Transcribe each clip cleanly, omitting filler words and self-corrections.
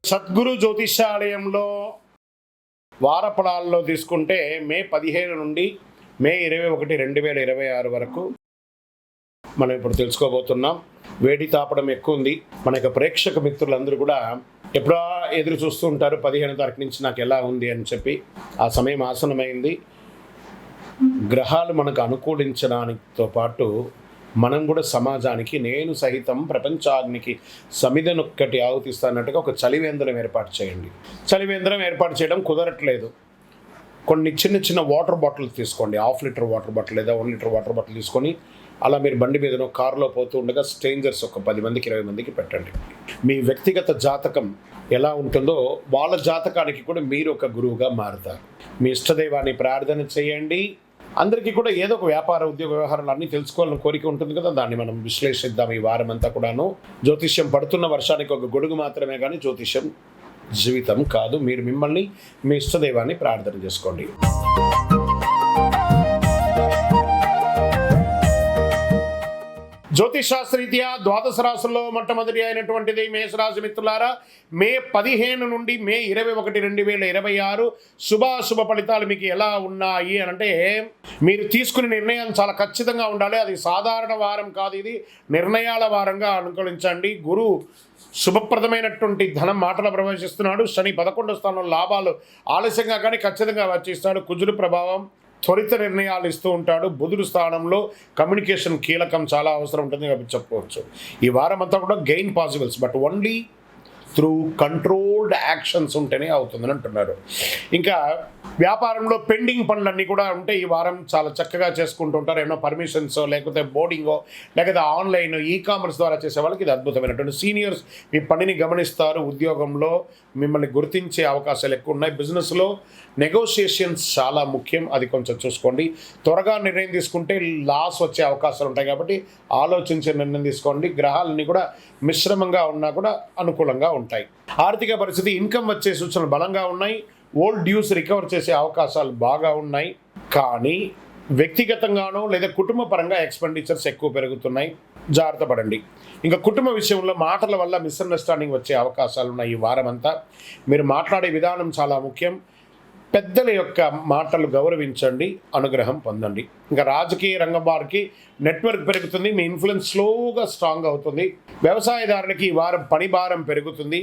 సద్గురు జ్యోతిషాలయంలో వారఫలాల్లో తీసుకుంటే మే 15 నుండి మే 21, 2026 వరకు మనం ఇప్పుడు తెలుసుకోబోతున్నాం. వేడి తాపడం ఎక్కువ ఉంది. మన యొక్క ప్రేక్షక మిత్రులందరూ కూడా ఎప్పుడో ఎదురు చూస్తూ ఉంటారు 15వ తారీఖు నుంచి నాకు ఎలా ఉంది అని చెప్పి. ఆ సమయం ఆసనమైంది. గ్రహాలు మనకు అనుకూలించడానితో పాటు మనం కూడా సమాజానికి నేను సహితం ప్రపంచానికి సమిధనొక్కటి ఆహుతిస్తానట్టుగా ఒక చలివేంద్రం ఏర్పాటు చేయండి. చలివేంద్రం ఏర్పాటు చేయడం కుదరట్లేదు. కొన్ని చిన్న చిన్న వాటర్ బాటిల్ తీసుకోండి. 1/2 లీటర్ వాటర్ బాటిల్ లేదా 1 లీటర్ వాటర్ బాటిల్ తీసుకొని అలా మీరు బండి మీదనో కారులో పోతూ ఉండగా స్ట్రేంజర్స్ ఒక 10 మందికి 20 మందికి పెట్టండి. మీ వ్యక్తిగత జాతకం ఎలా ఉంటుందో వాళ్ళ జాతకానికి కూడా మీరు ఒక గురువుగా మారుతారు. మీ ఇష్టదైవాన్ని ప్రార్థన చేయండి. అందరికీ కూడా ఏదో ఒక వ్యాపార ఉద్యోగ వ్యవహారాలు అన్నీ తెలుసుకోవాలని కోరిక ఉంటుంది కదా, దాన్ని మనం విశ్లేషిద్దాం. ఈ వారం అంతా కూడాను జ్యోతిష్యం పడుతున్న వర్షానికి ఒక గొడుగు మాత్రమే కానీ జ్యోతిష్యం జీవితం కాదు. మీరు మిమ్మల్ని మీ ఇష్టదైవాన్ని ప్రార్థన చేసుకోండి. జ్యోతిషాస్త్రరీత్యా ద్వాదశ రాశుల్లో మొట్టమొదటి అయినటువంటిది మేషరాశి మిత్రులారా. మే 15 నుండి మే 21, 2026 శుభాశుభ ఫలితాలు మీకు ఎలా ఉన్నాయి అని అంటే, మీరు తీసుకునే నిర్ణయం చాలా ఖచ్చితంగా ఉండాలి. అది సాధారణ వారం కాదు, ఇది నిర్ణయాల వారంగా అనుకూలించండి. గురువు శుభప్రదమైనటువంటి ధనం మాటలు ప్రవేశిస్తున్నాడు. శని 11వ స్థానంలో లాభాలు ఆలస్యంగా కానీ ఖచ్చితంగా వచ్చిస్తాడు. కుజుడు ప్రభావం త్వరిత నిర్ణయాలు ఇస్తూ ఉంటాడు. బుధుడు స్థానంలో కమ్యూనికేషన్ కీలకం, చాలా అవసరం ఉంటుంది కాబట్టి చెప్పవచ్చు. ఈ వారం అంతా కూడా gain possibles, but only through controlled actions ఉంటేనే అవుతుందని అంటున్నారు. ఇంకా వ్యాపారంలో పెండింగ్ పనులన్నీ కూడా ఉంటే ఈ వారం చాలా చక్కగా చేసుకుంటూ ఉంటారు. ఏమో పర్మిషన్సో లేకపోతే బోర్డింగో లేకపోతే ఆన్లైన్ కామర్స్ ద్వారా చేసే వాళ్ళకి ఇది అద్భుతమైనటువంటి. సీనియర్స్ మీ పనిని గమనిస్తారు. ఉద్యోగంలో మిమ్మల్ని గుర్తించే అవకాశాలు ఎక్కువ ఉన్నాయి. బిజినెస్లో నెగోషియేషన్స్ చాలా ముఖ్యం, అది కొంచెం చూసుకోండి. త్వరగా నిర్ణయం తీసుకుంటే లాస్ వచ్చే అవకాశాలు ఉంటాయి కాబట్టి ఆలోచించే నిర్ణయం తీసుకోండి. గ్రహాలన్నీ కూడా మిశ్రమంగా ఉన్నా కూడా అనుకూలంగా ఉంటాయి. ఆర్థిక పరిస్థితి, ఇన్కమ్ వచ్చే సూచనలు బలంగా ఉన్నాయి. ఓల్డ్ డ్యూస్ రికవర్ చేసే అవకాశాలు బాగా ఉన్నాయి. కానీ వ్యక్తిగతంగానో లేదా కుటుంబ పరంగా ఎక్స్పెండిచర్స్ ఎక్కువ పెరుగుతున్నాయి, జాగ్రత్త పడండి. ఇంకా కుటుంబ విషయంలో మాటల వల్ల మిస్అండర్స్టాండింగ్ వచ్చే అవకాశాలు ఉన్నాయి. ఈ వారం అంతా మీరు మాట్లాడే విధానం చాలా ముఖ్యం. పెద్దల యొక్క మాటలు గౌరవించండి, అనుగ్రహం పొందండి. ఇంకా రాజకీయ రంగం వారికి నెట్వర్క్ పెరుగుతుంది, మీ ఇన్ఫ్లుయెన్స్ స్లోగా స్ట్రాంగ్ అవుతుంది. వ్యవసాయదారులకి ఈ వారం పని భారం పెరుగుతుంది.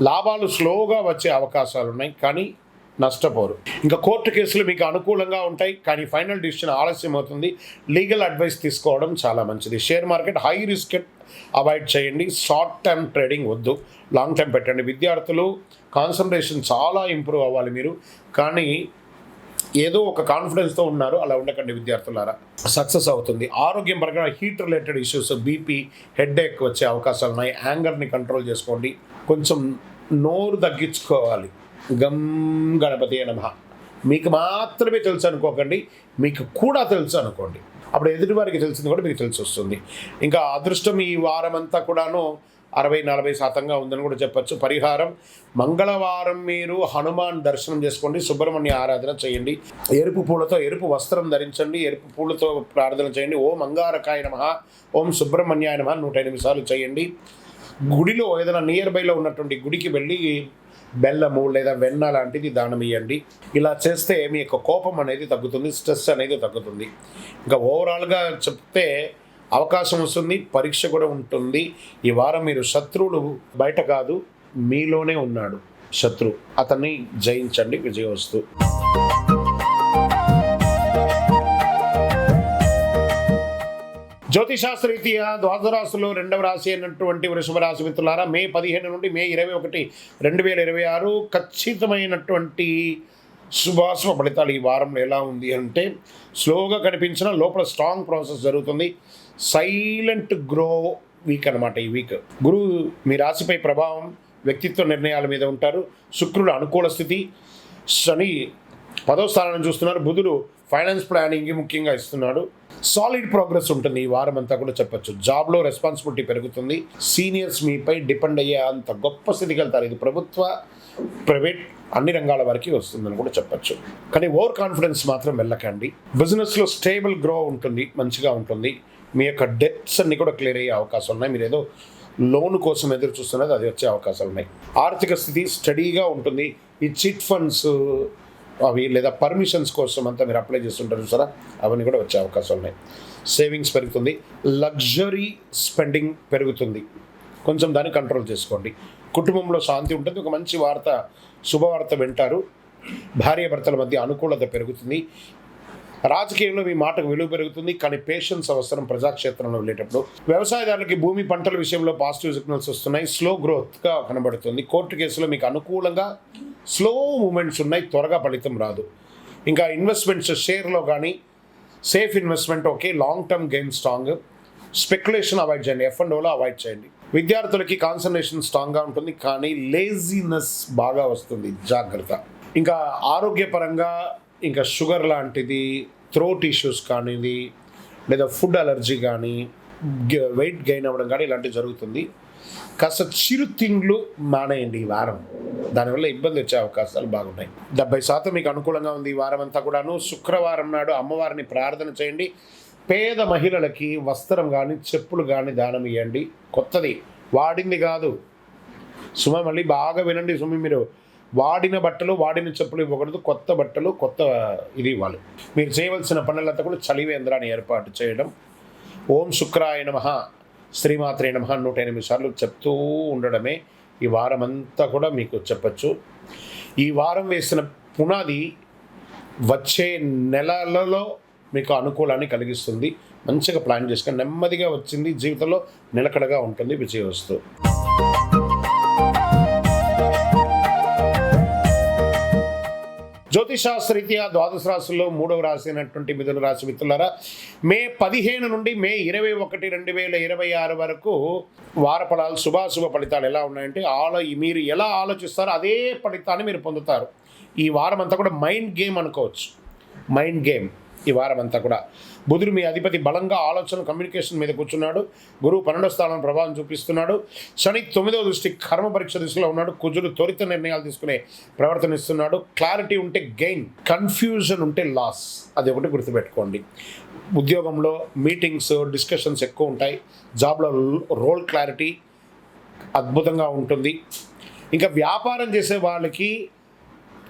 లాభాలు స్లోగా వచ్చే అవకాశాలు ఉన్నాయి కానీ నష్టపోరు. ఇంకా కోర్టు కేసులు మీకు అనుకూలంగా ఉంటాయి కానీ ఫైనల్ డిసిషన్ ఆలస్యం అవుతుంది. లీగల్ అడ్వైస్ తీసుకోవడం చాలా మంచిది. Share market high risk avoid చేయండి. షార్ట్ టర్మ్ ట్రేడింగ్ వద్దు, లాంగ్ టర్మ్ పెట్టండి. విద్యార్థులు కాన్సన్ట్రేషన్ చాలా ఇంప్రూవ్ అవ్వాలి మీరు, కానీ ఏదో ఒక కాన్ఫిడెన్స్తో ఉన్నారు, అలా ఉండకండి విద్యార్థులారా. సక్సెస్ అవుతుంది. ఆరోగ్యం పరంగా heat related issues, BP, headache వచ్చే అవకాశాలు ఉన్నాయి. యాంగర్ని కంట్రోల్ చేసుకోండి. కొంచెం నోరు తగ్గించుకోవాలి. గం గణపతి నమః మీకు మాత్రమే తెలుసు అనుకోకండి, మీకు కూడా తెలుసు అనుకోండి. అప్పుడు ఎదుటివారికి తెలిసింది కూడా మీకు తెలిసి వస్తుంది. ఇంకా అదృష్టం ఈ వారం అంతా కూడాను 60-40% ఉందని కూడా చెప్పచ్చు. పరిహారం, మంగళవారం మీరు హనుమాన్ దర్శనం చేసుకోండి, సుబ్రహ్మణ్య ఆరాధన చేయండి, ఎరుపు పూలతో ఎరుపు వస్త్రం ధరించండి, ఎరుపు పూలతో ప్రార్థన చేయండి. ఓం అంగారకాయ నమః, ఓం సుబ్రహ్మణ్యాయ నమః 108 సార్లు చేయండి. గుడిలో ఏదైనా నియర్ బైలో ఉన్నటువంటి గుడికి వెళ్ళి బెల్లము లేదా వెన్న లాంటిది దానం ఇవ్వండి. ఇలా చేస్తే మీ యొక్క కోపం అనేది తగ్గుతుంది, స్ట్రెస్ అనేది తగ్గుతుంది. ఇంకా ఓవరాల్గా చెప్తే అవకాశం వస్తుంది, పరీక్ష కూడా ఉంటుంది. ఈ వారం మీరు శత్రువులు బయట కాదు మీలోనే ఉన్నాడు శత్రువు, అతన్ని జయించండి. విజయవస్తు. జ్యోతిషాస్త్రరీత్యా ద్వాదశ రాశుల్లో 2వ రాశి అయినటువంటి వృషభ రాశి మిత్రులారా, మే 15 నుండి మే 21, 2026 ఖచ్చితమైనటువంటి శుభాశుభ ఫలితాలు ఈ వారంలో ఎలా ఉంది అంటే, స్లోగా కనిపించిన లోపల స్ట్రాంగ్ ప్రాసెస్ జరుగుతుంది. సైలెంట్ గ్రో వీక్ అనమాట ఈ వీక్. గురువు మీ రాశిపై ప్రభావం, వ్యక్తిత్వ నిర్ణయాల మీద ఉంటారు. శుక్రుడు అనుకూల స్థితి, శని 10వ స్థానాన్ని చూస్తున్నారు. బుధుడు ఫైనాన్స్ ప్లానింగ్ ముఖ్యంగా ఇస్తున్నాడు. సాలిడ్ ప్రోగ్రెస్ ఉంటుంది ఈ వారం అంతా కూడా చెప్పచ్చు. జాబ్లో రెస్పాన్సిబిలిటీ పెరుగుతుంది. సీనియర్స్ మీపై డిపెండ్ అయ్యే అంత గొప్ప స్థితికి వెళ్తారు. ఇది ప్రభుత్వ, ప్రైవేట్ అన్ని రంగాల వరకు వస్తుందని కూడా చెప్పచ్చు. కానీ ఓవర్ కాన్ఫిడెన్స్ మాత్రం వెళ్ళకండి. బిజినెస్లో స్టేబుల్ గ్రో ఉంటుంది, మంచిగా ఉంటుంది. మీ యొక్క డెట్స్ అన్ని కూడా క్లియర్ అయ్యే అవకాశం ఉన్నాయి. మీరు ఏదో లోన్ కోసం ఎదురు చూస్తున్నది, అది వచ్చే అవకాశాలు ఉన్నాయి. ఆర్థిక స్థితి స్టడీగా ఉంటుంది. ఈ చిట్ ఫండ్స్ అవి లేదా పర్మిషన్స్ కోసం అంతా మీరు అప్లై చేస్తుంటారు సరే, అవన్నీ కూడా వచ్చే అవకాశాలు ఉన్నాయి. సేవింగ్స్ పెరుగుతుంది. లగ్జరీ స్పెండింగ్ పెరుగుతుంది, కొంచెం దాన్ని కంట్రోల్ చేసుకోండి. కుటుంబంలో శాంతి ఉంటుంది. ఒక మంచి వార్త, శుభవార్త వింటారు. భార్యాభర్తల మధ్య అనుకూలత పెరుగుతుంది. రాజకీయంలో మీ మాటకు విలువ పెరుగుతుంది, కానీ పేషెన్స్ అవసరం ప్రజాక్షేత్రంలో వెళ్ళేటప్పుడు. వ్యవసాయదారులకి భూమి పంటల విషయంలో పాజిటివ్ సిగ్నల్స్ వస్తున్నాయి. స్లో గ్రోత్గా కనబడుతుంది. కోర్టు కేసులో మీకు అనుకూలంగా స్లో మూమెంట్స్ ఉన్నాయి, త్వరగా ఫలితం రాదు. ఇంకా ఇన్వెస్ట్మెంట్స్ షేర్లో కానీ safe investment okay, long term gain strong. Speculation avoid చేయండి, F&Oలో అవాయిడ్ చేయండి. విద్యార్థులకి కాన్సన్ట్రేషన్ స్ట్రాంగ్గా ఉంటుంది, కానీ లేజీనెస్ బాగా వస్తుంది, జాగ్రత్త. ఇంకా ఆరోగ్యపరంగా ఇంకా షుగర్ లాంటిది, థ్రోట్ ఇష్యూస్ కానీ, లేదా ఫుడ్ అలర్జీ కానీ, వెయిట్ గెయిన్ అవ్వడం కానీ ఇలాంటివి జరుగుతుంది. కాస్త చిరు తిండ్లు మానేయండి ఈ వారం, దానివల్ల ఇబ్బంది వచ్చే అవకాశాలు బాగున్నాయి. 70% మీకు అనుకూలంగా ఉంది ఈ వారం అంతా కూడాను. శుక్రవారం నాడు అమ్మవారిని ప్రార్థన చేయండి. పేద మహిళలకి వస్త్రం కానీ చెప్పులు కానీ దానం ఇవ్వండి. కొత్తది, వాడింది కాదు సుమ. మళ్ళీ బాగా వినండి సుమి, మీరు వాడిన బట్టలు వాడిన చెప్పులు ఇవ్వకూడదు, కొత్త బట్టలు కొత్త ఇది ఇవ్వాలి. మీరు చేయవలసిన పనులంతా కూడా చలివేంద్రాన్ని ఏర్పాటు చేయడం. ఓం శుక్రాయ నమః, శ్రీమాత్రే నమః 108 సార్లు చెప్తూ ఉండడమే ఈ వారం అంతా కూడా మీకు చెప్పచ్చు. ఈ వారం వేసిన పునాది వచ్చే నెలలలో మీకు అనుకూలాన్ని కలిగిస్తుంది. మంచిగా ప్లాన్ చేసుకొని నెమ్మదిగా వచ్చింది, జీవితంలో నిలకడగా ఉంటుంది, విజయవస్తు. జ్యోతిషాస్త్రరీత్యా ద్వాదశ రాశుల్లో 3వ రాశి అయినటువంటి మిథున రాశి మిత్రులారా, మే 15 నుండి మే 21, 2026 వరకు వార ఫలాలు, శుభాశుభ ఫలితాలు ఎలా ఉన్నాయంటే మీరు ఎలా ఆలోచిస్తారో అదే ఫలితాన్ని మీరు పొందుతారు. ఈ వారం అంతా కూడా మైండ్ గేమ్ అనుకోవచ్చు, మైండ్ గేమ్. ఈ వారం అంతా కూడా బుధుడు మీ అధిపతి బలంగా ఆలోచన కమ్యూనికేషన్ మీద కూర్చున్నాడు. గురువు 12వ స్థానం ప్రభావం చూపిస్తున్నాడు. శని 9వ దృష్టి కర్మ పరీక్ష దిశలో ఉన్నాడు. కుజుడు త్వరిత నిర్ణయాలు తీసుకునే ప్రవర్తన ఇస్తున్నాడు. క్లారిటీ ఉంటే గెయిన్, కన్ఫ్యూజన్ ఉంటే లాస్, అది ఒకటి గుర్తుపెట్టుకోండి. ఉద్యోగంలో మీటింగ్స్, డిస్కషన్స్ ఎక్కువ ఉంటాయి. జాబ్లో రోల్ క్లారిటీ అద్భుతంగా ఉంటుంది. ఇంకా వ్యాపారం చేసే వాళ్ళకి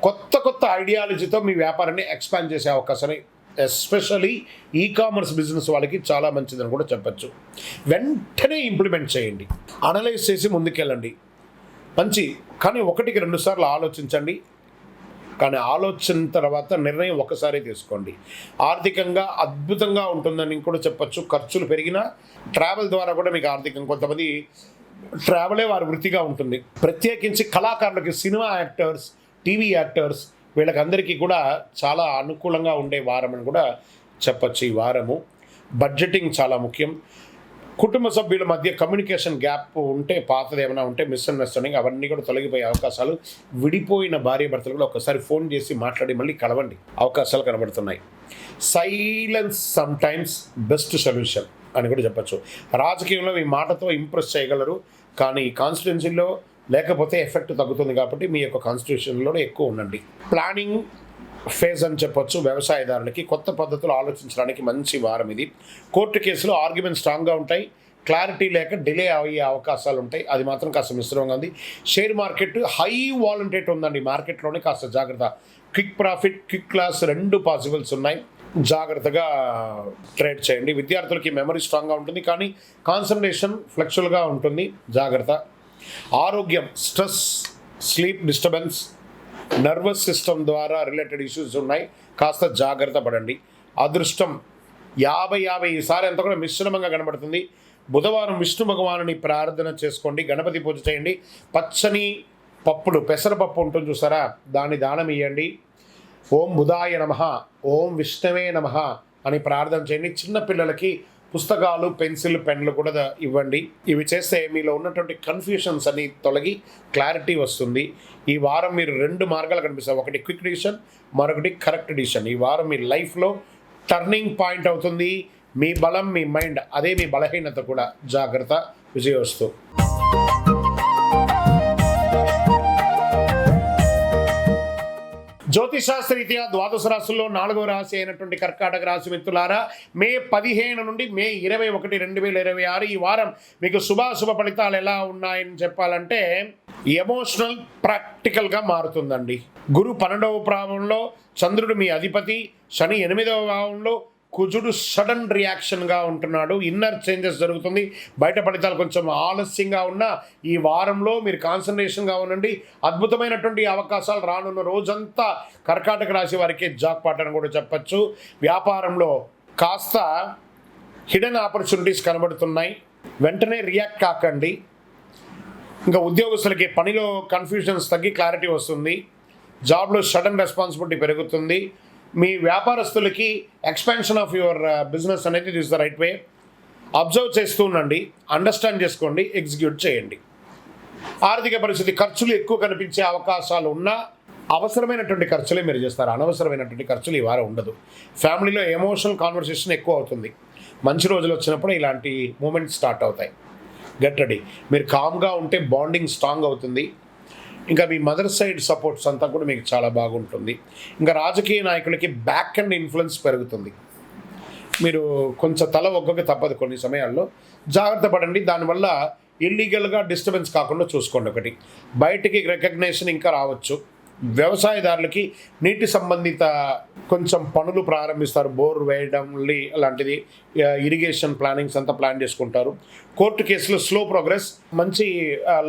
కొత్త కొత్త ఐడియాలజీతో మీ వ్యాపారాన్ని ఎక్స్పాండ్ చేసే అవకాశాన్ని, ఎస్పెషలీ కామర్స్ బిజినెస్ వాళ్ళకి చాలా మంచిదని కూడా చెప్పచ్చు. వెంటనే ఇంప్లిమెంట్ చేయండి, అనలైజ్ చేసి ముందుకెళ్ళండి. మంచి, కానీ 1-2 సార్లు ఆలోచించండి. కానీ ఆలోచన తర్వాత నిర్ణయం ఒకసారి తీసుకోండి. ఆర్థికంగా అద్భుతంగా ఉంటుందని కూడా చెప్పచ్చు. ఖర్చులు పెరిగినా ట్రావెల్ ద్వారా కూడా మీకు ఆర్థికంగా, కొంతమంది ట్రావెలే వారి వృత్తిగా ఉంటుంది. ప్రత్యేకించి కళాకారులకి, సినిమా యాక్టర్స్, టీవీ యాక్టర్స్, వీళ్ళకందరికీ కూడా చాలా అనుకూలంగా ఉండే వారం అని కూడా చెప్పచ్చు. ఈ వారము బడ్జెటింగ్ చాలా ముఖ్యం. కుటుంబ సభ్యుల మధ్య కమ్యూనికేషన్ గ్యాప్ ఉంటే, పాతది ఏమైనా ఉంటే మిస్అండర్స్టాండింగ్, అవన్నీ కూడా తొలగిపోయే అవకాశాలు. విడిపోయిన భార్య భర్తలు కూడా ఒకసారి ఫోన్ చేసి మాట్లాడి మళ్ళీ కలవండి, అవకాశాలు కనబడుతున్నాయి. సైలెన్స్ సమ్టైమ్స్ బెస్ట్ సొల్యూషన్ అని కూడా చెప్పచ్చు. రాజకీయంలో మీ మాటతో ఇంప్రెస్ చేయగలరు, కానీ కాన్స్టిట్యున్సీలో లేకపోతే ఎఫెక్ట్ తగ్గుతుంది. కాబట్టి మీ యొక్క కాన్స్టిట్యూషన్లోనే ఎక్కువ ఉండండి. ప్లానింగ్ ఫేజ్ అని చెప్పొచ్చు. వ్యవసాయదారులకి కొత్త పద్ధతులు ఆలోచించడానికి మంచి వారం ఇది. కోర్టు కేసులో ఆర్గ్యుమెంట్ స్ట్రాంగ్గా ఉంటాయి. క్లారిటీ లేక డిలే అయ్యే అవకాశాలు ఉంటాయి, అది మాత్రం కాస్త మిశ్రమంగా ఉంది. షేర్ మార్కెట్ హై వాలంటేట్ ఉందండి, మార్కెట్లోనే కాస్త జాగ్రత్త. Quick profit, quick loss 2 possibles ఉన్నాయి, జాగ్రత్తగా ట్రేడ్ చేయండి. విద్యార్థులకి మెమరీ స్ట్రాంగ్గా ఉంటుంది, కానీ కాన్సన్ట్రేషన్ ఫ్లెక్చువల్గా ఉంటుంది, జాగ్రత్త. ఆరోగ్యం, stress, sleep disturbance, nervous system ద్వారా రిలేటెడ్ ఇష్యూస్ ఉన్నాయి, కాస్త జాగ్రత్త పడండి. అదృష్టం 50-50, ఈసారి అంతా కూడా మిశ్రమంగా కనబడుతుంది. బుధవారం విష్ణు భగవానుని ప్రార్థన చేసుకోండి, గణపతి పూజ చేయండి. పచ్చని పప్పులు, పెసరపప్పు ఉంటుంది చూసారా, దాన్ని దానం ఇవ్వండి. ఓం బుధాయ నమః, ఓం విష్ణవే నమః అని ప్రార్థన చేయండి. చిన్నపిల్లలకి పుస్తకాలు, పెన్సిల్, పెన్లు కూడా ఇవ్వండి. ఇవి చేస్తే మీలో ఉన్నటువంటి కన్ఫ్యూషన్స్ అన్ని తొలగి క్లారిటీ వస్తుంది. ఈ వారం మీరు 2 మార్గాలు కనిపిస్తాయి, ఒకటి క్విక్ డిసిషన్, మరొకటి కరెక్ట్ డిసిషన్. ఈ వారం మీ లైఫ్లో టర్నింగ్ పాయింట్ అవుతుంది. మీ బలం, మీ మైండ్, అదే మీ బలహీనత కూడా, జాగ్రత్త. విజయవస్తు. జ్యోతిషాస్త్రరీత్యా ద్వాదశ రాశుల్లో 4వ రాశి అయినటువంటి కర్కాటక రాశి మిత్రులారా, మే 15 నుండి మే 21, 2026 ఈ వారం మీకు శుభాశుభ ఫలితాలు ఎలా ఉన్నాయని చెప్పాలంటే ఎమోషనల్ ప్రాక్టికల్గా మారుతుందండి. గురు 12వ భావంలో, చంద్రుడు మీ అధిపతి, శని 8వ భావంలో, కుజుడు సడన్ రియాక్షన్గా ఉంటున్నాడు. ఇన్నర్ చేంజెస్ జరుగుతుంది. బయట ఫలితాలు కొంచెం ఆలస్యంగా ఉన్న ఈ వారంలో మీరు కాన్సన్ట్రేషన్గా ఉండండి. అద్భుతమైనటువంటి అవకాశాలు రానున్న రోజంతా కర్కాటక రాశి వారికి జాక్పాట్ అని కూడా చెప్పచ్చు. వ్యాపారంలో కాస్త హిడెన్ ఆపర్చునిటీస్ కనబడుతున్నాయి. వెంటనే రియాక్ట్ కాకండి. ఇంకా ఉద్యోగస్తులకి పనిలో కన్ఫ్యూజన్స్ తగ్గి క్లారిటీ వస్తుంది. జాబ్లో సడన్ రెస్పాన్సిబిలిటీ పెరుగుతుంది. మీ వ్యాపారస్తులకి ఎక్స్పాన్షన్ ఆఫ్ యువర్ బిజినెస్ అనేది this the right way. Observe చేస్తూ ఉండండి, అండర్స్టాండ్ చేసుకోండి, ఎగ్జిక్యూట్ చేయండి. ఆర్థిక పరిస్థితి ఖర్చులు ఎక్కువ కనిపించే అవకాశాలు ఉన్నా అవసరమైనటువంటి ఖర్చులే మీరు చేస్తారు. అనవసరమైనటువంటి ఖర్చులు ఈ వారం ఉండదు. ఫ్యామిలీలో ఎమోషనల్ కాన్వర్సేషన్ ఎక్కువ అవుతుంది. మంచి రోజులు వచ్చినప్పుడు ఇలాంటి మూమెంట్స్ స్టార్ట్ అవుతాయి. Get ready. మీరు కామ్గా ఉంటే బాండింగ్ స్ట్రాంగ్ అవుతుంది. ఇంకా మీ మదర్ సైడ్ సపోర్ట్స్ అంతా కూడా మీకు చాలా బాగుంటుంది. ఇంకా రాజకీయ నాయకులకి బ్యాక్ అండ్ ఇన్ఫ్లుయెన్స్ పెరుగుతుంది. మీరు కొంచెం తల ఒగ్గక తప్పదు కొన్ని సమయాల్లో. జాగ్రత్త పడండి. దానివల్ల ఇల్లీగల్గా డిస్టర్బెన్స్ కాకుండా చూసుకోండి. ఒకటి, బయటికి రికగ్నేషన్ ఇంకా రావచ్చు. వ్యవసాయదారులకి నీటి సంబంధిత కొంచెం పనులు ప్రారంభిస్తారు. బోర్ వేయడం అలాంటిది, ఇరిగేషన్ ప్లానింగ్స్ అంతా ప్లాన్ చేసుకుంటారు. కోర్టు కేసులో స్లో ప్రోగ్రెస్. మంచి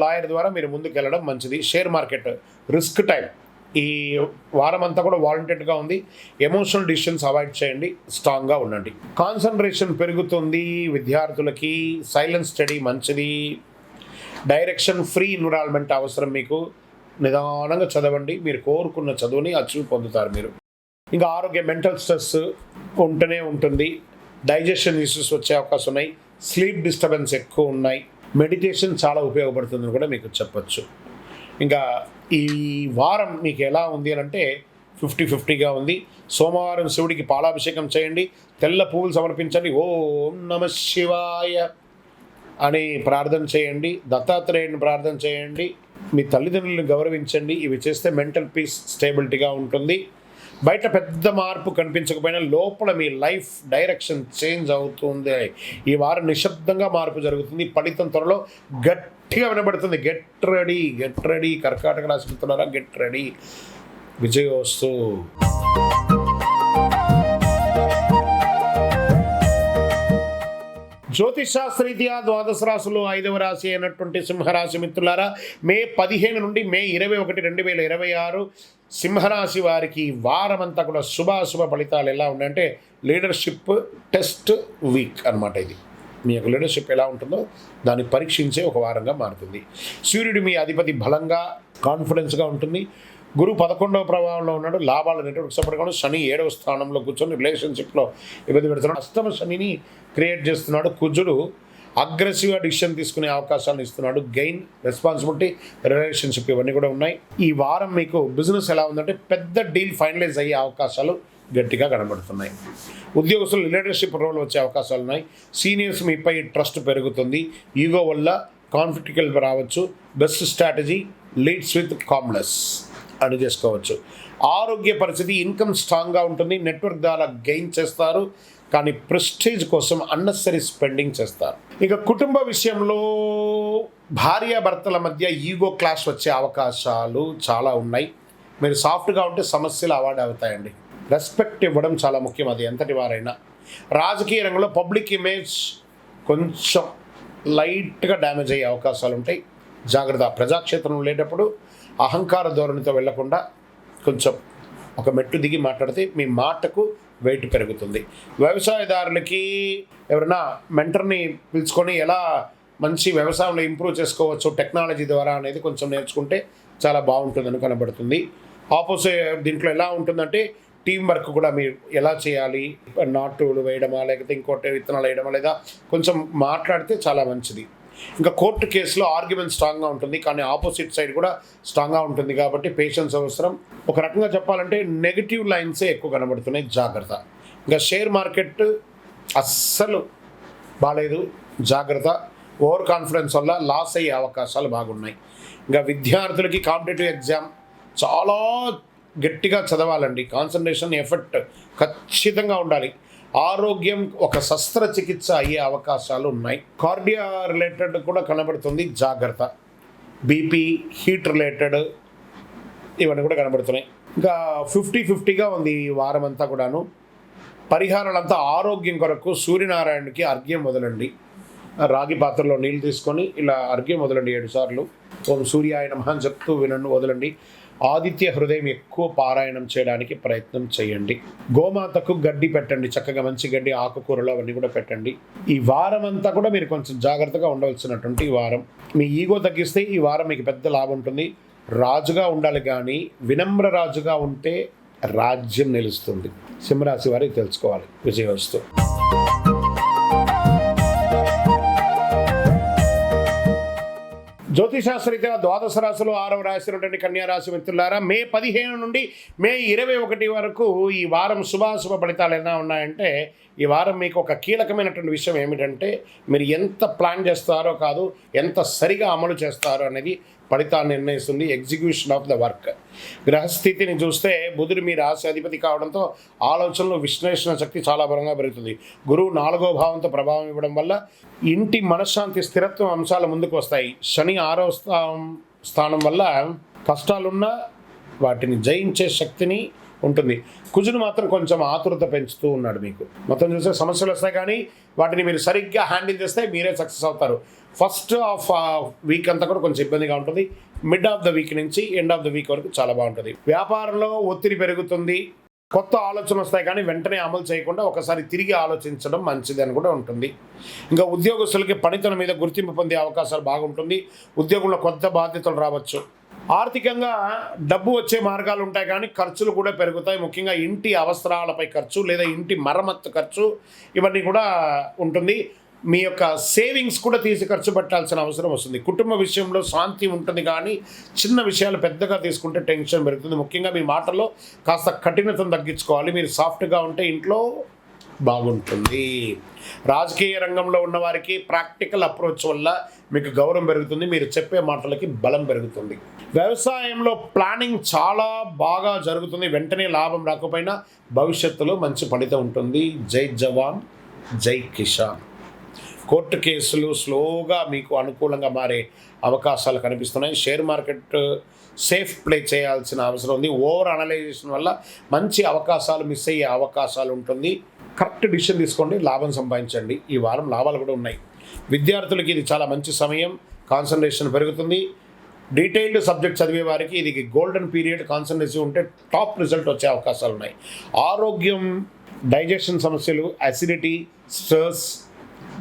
లాయర్ ద్వారా మీరు ముందుకు వెళ్ళడం మంచిది. Share market risk time. ఈ వారం అంతా కూడా వాలంటరీగా ఉంది. ఎమోషనల్ డిసిషన్స్ అవాయిడ్ చేయండి. స్ట్రాంగ్గా ఉండండి. కాన్సన్ట్రేషన్ పెరుగుతుంది విద్యార్థులకి. సైలెన్స్ స్టడీ మంచిది. డైరెక్షన్ ఫ్రీ ఎన్విరాన్మెంట్ అవసరం మీకు. నిదానంగా చదవండి. మీరు కోరుకున్న చదువుని అచీవ్ పొందుతారు మీరు. ఇంకా ఆరోగ్య మెంటల్ స్ట్రెస్ ఉంటూనే ఉంటుంది. డైజెషన్ ఇష్యూస్ వచ్చే అవకాశం ఉన్నాయి. స్లీప్ డిస్టర్బెన్స్ ఎక్కువ ఉన్నాయి. మెడిటేషన్ చాలా ఉపయోగపడుతుందని కూడా మీకు చెప్పచ్చు. ఇంకా ఈ వారం మీకు ఎలా ఉంది అని అంటే 50-50గా ఉంది. సోమవారం శివుడికి పాలాభిషేకం చేయండి. తెల్ల పువ్వులు సమర్పించండి. ఓం నమ శివాయ అని ప్రార్థన చేయండి. దత్తాత్రేయుని ప్రార్థన చేయండి. మీ తల్లిదండ్రులను గౌరవించండి. ఇవి చేస్తే మెంటల్ పీస్ స్టేబిలిటీగా ఉంటుంది. బయట పెద్ద మార్పు కనిపించకపోయినా లోపల మీ లైఫ్ డైరెక్షన్ చేంజ్ అవుతుంది. ఈ వారం నిశ్శబ్దంగా మార్పు జరుగుతుంది. ఫలితం త్వరలో గట్టిగా వినబడుతుంది. Get ready, get ready. కర్కాటక రాశి మిత్రులారా, గెట్ రెడీ. విజయోస్తు. జ్యోతిషాస్త్రరీత్యా ద్వాదశ రాశులు 5వ రాశి అయినటువంటి సింహరాశి మిత్రులారా, మే 15 నుండి మే 21, 2026 సింహరాశి వారికి వారమంతా కూడా శుభాశుభ ఫలితాలు ఎలా ఉన్నాయంటే లీడర్షిప్ టెస్ట్ వీక్ అనమాట. ఇది మీ యొక్క లీడర్షిప్ ఎలా ఉంటుందో దాన్ని పరీక్షించే ఒక వారంగా మారుతుంది. సూర్యుడు మీ అధిపతి బలంగా కాన్ఫిడెన్స్గా ఉంటుంది. గురువు 11వ ప్రభావంలో ఉన్నాడు. లాభాల నెట్వర్క్ సపోర్ట్గా. శని 7వ స్థానంలో కూర్చొని రిలేషన్షిప్లో ఇబ్బంది పెడుతున్నాడు. అష్టమ శనిని క్రియేట్ చేస్తున్నాడు. కుజుడు అగ్రెసివ్గా డిసిషన్ తీసుకునే అవకాశాలను ఇస్తున్నాడు. గెయిన్, రెస్పాన్సిబిలిటీ, రిలేషన్షిప్ ఇవన్నీ కూడా ఉన్నాయి. ఈ వారం మీకు బిజినెస్ ఎలా ఉందంటే పెద్ద డీల్ ఫైనలైజ్ అయ్యే అవకాశాలు గట్టిగా కనబడుతున్నాయి. ఉద్యోగస్తులు లీడర్షిప్ రోల్ వచ్చే అవకాశాలు ఉన్నాయి. సీనియర్స్ మీపై ట్రస్ట్ పెరుగుతుంది. ఈగో వల్ల కాన్ఫ్లిక్ట్కి రావచ్చు. Best strategy leads with calmness అని చేసుకోవచ్చు. ఆరోగ్య పరిస్థితి, ఇన్కమ్ స్ట్రాంగ్గా ఉంటుంది. నెట్వర్క్ ద్వారా గెయిన్ చేస్తారు. కానీ ప్రెస్టీజ్ కోసం అన్నెసరీ స్పెండింగ్ చేస్తారు. ఇక కుటుంబ విషయంలో భార్యాభర్తల మధ్య ఈగో క్లాష్ వచ్చే అవకాశాలు చాలా ఉన్నాయి. మీరు సాఫ్ట్గా ఉంటే సమస్యలు అవాయిడ్ అవుతాయండి. రెస్పెక్ట్ ఇవ్వడం చాలా ముఖ్యం, అది ఎంతటి వారైనా. రాజకీయ రంగంలో పబ్లిక్ ఇమేజ్ కొంచెం లైట్గా డ్యామేజ్ అయ్యే అవకాశాలు ఉంటాయి. జాగ్రత్త. ప్రజాక్షేత్రం లేనప్పుడు అహంకార ధోరణితో వెళ్లకుండా కొంచెం ఒక మెట్టు దిగి మాట్లాడితే మీ మాటకు వెయిట్ పెరుగుతుంది. వ్యవసాయదారులకి ఎవరైనా మెంటర్ని పిలుచుకొని ఎలా మంచి వ్యవసాయంలో ఇంప్రూవ్ చేసుకోవచ్చు టెక్నాలజీ ద్వారా అనేది కొంచెం నేర్చుకుంటే చాలా బాగుంటుందని కనబడుతుంది. ఆపోజిట్ దీంట్లో ఎలా ఉంటుందంటే టీం వర్క్ కూడా మీరు ఎలా చేయాలి, నాటులు వేయడమా లేకపోతే ఇంకోటి విత్తనాలు వేయడమా, లేదా కొంచెం మాట్లాడితే చాలా మంచిది. ఇంకా కోర్టు కేసులో ఆర్గ్యుమెంట్ స్ట్రాంగ్గా ఉంటుంది, కానీ ఆపోజిట్ సైడ్ కూడా స్ట్రాంగ్గా ఉంటుంది కాబట్టి పేషెన్స్ అవసరం. ఒక రకంగా చెప్పాలంటే నెగిటివ్ లైన్సే ఎక్కువ కనబడుతున్నాయి, జాగ్రత్త. ఇంకా షేర్ మార్కెట్ అస్సలు బాగాలేదు, జాగ్రత్త. ఓవర్ కాన్ఫిడెన్స్ వల్ల లాస్ అయ్యే అవకాశాలు బాగున్నాయి. ఇంకా విద్యార్థులకి కాంపిటేటివ్ ఎగ్జామ్ చాలా గట్టిగా చదవాలండి. కాన్సన్ట్రేషన్, ఎఫర్ట్ ఖచ్చితంగా ఉండాలి. ఆరోగ్యం ఒక శస్త్రచికిత్స అయ్యే అవకాశాలు ఉన్నాయి. కార్డియా రిలేటెడ్ కూడా కనబడుతుంది, జాగ్రత్త. బీపీ, హీట్ రిలేటెడ్ ఇవన్నీ కూడా కనబడుతున్నాయి. ఇంకా 50-50గా ఉంది ఈ వారం అంతా కూడాను. పరిహారాలంతా ఆరోగ్యం కొరకు సూర్యనారాయణకి అర్ఘ్యం వదలండి. రాగి పాత్రలో నీళ్ళు తీసుకొని ఇలా అర్ఘ్యం వదలండి 7 సార్లు. ఓం సూర్యాయ నమః అని చెప్తూ వినండి, వదలండి. ఆదిత్య హృదయం ఎక్కువ పారాయణం చేయడానికి ప్రయత్నం చేయండి. గోమాతకు గడ్డి పెట్టండి, చక్కగా మంచి గడ్డి, ఆకుకూరలు అవన్నీ కూడా పెట్టండి. ఈ వారం అంతా కూడా మీరు కొంచెం జాగ్రత్తగా ఉండవలసినటువంటి వారం. మీ ఈగో తగ్గిస్తే ఈ వారం మీకు పెద్ద లాభం ఉంటుంది. రాజుగా ఉండాలి, కానీ వినమ్ర రాజుగా ఉంటే రాజ్యం నిలుస్తుంది. సింహరాశి వారికి తెలుసుకోవాలి. విజయవస్తు. జ్యోతిశాస్త్రరీత్యా ద్వాదశ రాశులు 6వ రాశి ఉన్నటువంటి కన్యా రాశి మిత్రులారా, మే 15 నుండి మే 21 వరకు ఈ వారం శుభాశుభ ఫలితాలు ఎలా ఉన్నాయంటే, ఈ వారం మీకు ఒక కీలకమైనటువంటి విషయం ఏమిటంటే, మీరు ఎంత ప్లాన్ చేస్తారో కాదు, ఎంత సరిగా అమలు చేస్తారో అనేది ఫలితాన్ని నిర్ణయిస్తుంది. Execution of the work. గ్రహస్థితిని చూస్తే బుధుడు మీ రాశి అధిపతి కావడంతో ఆలోచనలు, విశ్లేషణ శక్తి చాలా బలంగా పెరుగుతుంది. గురువు 4వ భావంతో ప్రభావం ఇవ్వడం వల్ల ఇంటి మనశ్శాంతి, స్థిరత్వం అంశాలు ముందుకు వస్తాయి. శని 6వ స్థానం వల్ల కష్టాలున్నా వాటిని జయించే శక్తిని ఉంటుంది. కుజుడు మాత్రం కొంచెం ఆతురత పెంచుతూ ఉన్నాడు. మీకు మొత్తం చూస్తే సమస్యలు వస్తాయి, కానీ వాటిని మీరు సరిగ్గా హ్యాండిల్ చేస్తే మీరే సక్సెస్ అవుతారు. ఫస్ట్ ఆఫ్ వీక్ అంతా కూడా కొంచెం ఇబ్బందిగా ఉంటుంది. మిడ్ ఆఫ్ ద వీక్ నుంచి ఎండ్ ఆఫ్ ద వీక్ వరకు చాలా బాగుంటుంది. వ్యాపారంలో ఒత్తిడి పెరుగుతుంది. కొత్త ఆలోచన వస్తాయి, కానీ వెంటనే అమలు చేయకుండా ఒకసారి తిరిగి ఆలోచించడం మంచిది అని కూడా ఉంటుంది. ఇంకా ఉద్యోగస్తులకి పనితనం మీద గుర్తింపు పొందే అవకాశాలు బాగుంటుంది. ఉద్యోగంలో కొత్త బాధ్యతలు రావచ్చు. ఆర్థికంగా డబ్బు వచ్చే మార్గాలు ఉంటాయి, కానీ ఖర్చులు కూడా పెరుగుతాయి. ముఖ్యంగా ఇంటి అవసరాలపై ఖర్చు లేదా ఇంటి మరమ్మత్తు ఖర్చు ఇవన్నీ కూడా ఉంటుంది. మీ యొక్క సేవింగ్స్ కూడా తీసి ఖర్చు పెట్టాల్సిన అవసరం వస్తుంది. కుటుంబ విషయంలో శాంతి ఉంటుంది, కానీ చిన్న విషయాలు పెద్దగా తీసుకుంటే టెన్షన్ పెరుగుతుంది. ముఖ్యంగా మీ మాటల్లో కాస్త కఠినతను తగ్గించుకోవాలి. మీరు సాఫ్ట్గా ఉంటే ఇంట్లో బాగుంటుంది. రాజకీయ రంగంలో ఉన్నవారికి ప్రాక్టికల్ అప్రోచ్ వల్ల మీకు గౌరవం పెరుగుతుంది. మీరు చెప్పే మాటలకి బలం పెరుగుతుంది. వ్యవసాయంలో ప్లానింగ్ చాలా బాగా జరుగుతుంది. వెంటనే లాభం రాకపోయినా భవిష్యత్తులో మంచి ఫలితం ఉంటుంది. జై జవాన్, జై కిసాన్. కోర్టు కేసులు స్లోగా మీకు అనుకూలంగా మారే అవకాశాలు కనిపిస్తున్నాయి. షేర్ మార్కెట్ సేఫ్ ప్లే చేయాల్సిన అవసరం ఉంది. ఓవర్ అనలైజేషన్ వల్ల మంచి అవకాశాలు మిస్ అయ్యే అవకాశాలు ఉంటుంది. కరెక్ట్ డిసిషన్ తీసుకోండి, లాభం సంపాదించండి. ఈ వారం లాభాలు కూడా ఉన్నాయి. విద్యార్థులకి ఇది చాలా మంచి సమయం. కాన్సన్ట్రేషన్ పెరుగుతుంది. డీటెయిల్డ్ సబ్జెక్ట్ చదివే వారికి ఇది గోల్డెన్ పీరియడ్. కాన్సన్ట్రేషన్ ఉంటే టాప్ రిజల్ట్ వచ్చే అవకాశాలు ఉన్నాయి. ఆరోగ్యం, డైజెషన్ సమస్యలు, అసిడిటీ, స్ట్రెస్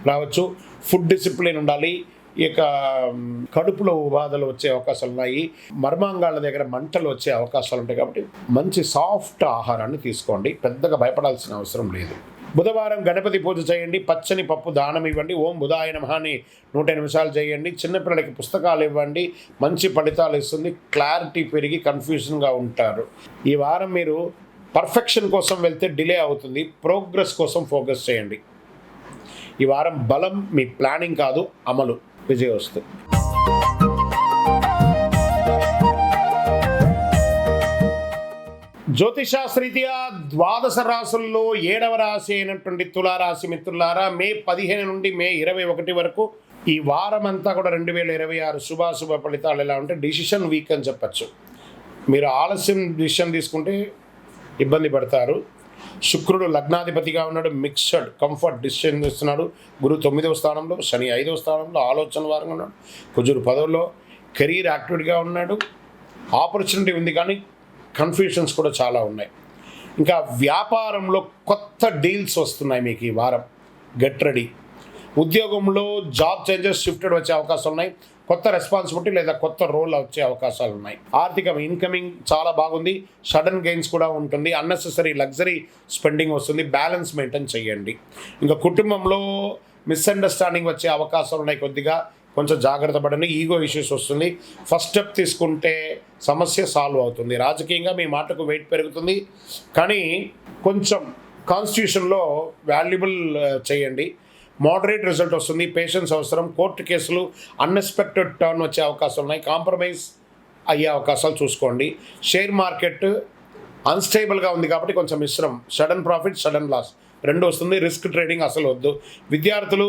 రావచ్చు. ఫుడ్ డిసిప్లిన్ ఉండాలి. ఇక కడుపులో బాధలు వచ్చే అవకాశాలు ఉన్నాయి. మర్మాంగాల దగ్గర మంటలు వచ్చే అవకాశాలు ఉంటాయి. కాబట్టి మంచి సాఫ్ట్ ఆహారాన్ని తీసుకోండి. పెద్దగా భయపడాల్సిన అవసరం లేదు. బుధవారం గణపతి పూజ చేయండి. పచ్చని పప్పు దానం ఇవ్వండి. ఓం బుధాయ నమః అని 100 నిమిషాలు చేయండి. చిన్నపిల్లలకి పుస్తకాలు ఇవ్వండి. మంచి ఫలితాలు ఇస్తుంది. క్లారిటీ పెరిగి కన్ఫ్యూజన్గా ఉంటారు. ఈ వారం మీరు పర్ఫెక్షన్ కోసం వెళ్తే డిలే అవుతుంది. ప్రోగ్రెస్ కోసం ఫోకస్ చేయండి. ఈ వారం బలం మీ ప్లానింగ్ కాదు, అమలు. విజయవస్తు. జ్యోతిషాస్త్రీత్యా ద్వాదశ రాశుల్లో 7వ రాశి అయినటువంటి తులారాశి మిత్రులారా, మే 15 నుండి మే 21 వరకు ఈ వారం అంతా కూడా 2026 శుభాశుభ ఫలితాలు ఎలా ఉంటే డిసిషన్ వీక్ అని చెప్పచ్చు. మీరు ఆలస్యం డిసిషన్ తీసుకుంటే ఇబ్బంది పడతారు. శుక్రుడు లగ్నాధిపతిగా ఉన్నాడు. మిక్స్డ్ కంఫర్ట్ డిసిషన్ ఇస్తున్నాడు. గురు 9వ స్థానంలో, శని 5వ స్థానంలో, ఆలోచన వారంగా ఉన్నాడు. కుజుడు 10లో, కెరీర్ యాక్టివిటీగా ఉన్నాడు. ఆపర్చునిటీ ఉంది, కానీ కన్ఫ్యూషన్స్ కూడా చాలా ఉన్నాయి. ఇంకా వ్యాపారంలో కొత్త డీల్స్ వస్తున్నాయి మీకు ఈ వారం. Get ready. ఉద్యోగంలో జాబ్ చేంజెస్, షిఫ్టెడ్ వచ్చే అవకాశాలు ఉన్నాయి. కొత్త రెస్పాన్సిబిలిటీ లేదా కొత్త రోల్ వచ్చే అవకాశాలు ఉన్నాయి. ఆర్థిక ఇన్కమింగ్ చాలా బాగుంది. సడన్ గెయిన్స్ కూడా ఉంటుంది. అన్నెసెసరీ లగ్జరీ స్పెండింగ్ వస్తుంది. బ్యాలెన్స్ మెయింటైన్ చేయండి. ఇంకా కుటుంబంలో మిస్అండర్స్టాండింగ్ వచ్చే అవకాశాలు ఉన్నాయి. కొద్దిగా కొంచెం జాగ్రత్త పడండి. ఈగో ఇష్యూస్ వస్తుంది. ఫస్ట్ స్టెప్ తీసుకుంటే సమస్య సాల్వ్ అవుతుంది. రాజకీయంగా మీ మాటకు వెయిట్ పెరుగుతుంది, కానీ కొంచెం కాన్స్టిట్యూషన్లో వాల్యుబుల్ చేయండి. మోడరేట్ రిజల్ట్ వస్తుంది. పేషెన్స్ అవసరం. కోర్టు కేసులు అన్ఎక్స్పెక్టెడ్ టర్న్ వచ్చే అవకాశాలు ఉన్నాయి. కాంప్రమైజ్ అయ్యే అవకాశాలు చూసుకోండి. షేర్ మార్కెట్ అన్స్టేబుల్గా ఉంది కాబట్టి కొంచెం మిశ్రమం, సడన్ ప్రాఫిట్ సడన్ లాస్ రెండు వస్తుంది. రిస్క్ ట్రేడింగ్ అసలు వద్దు. విద్యార్థులు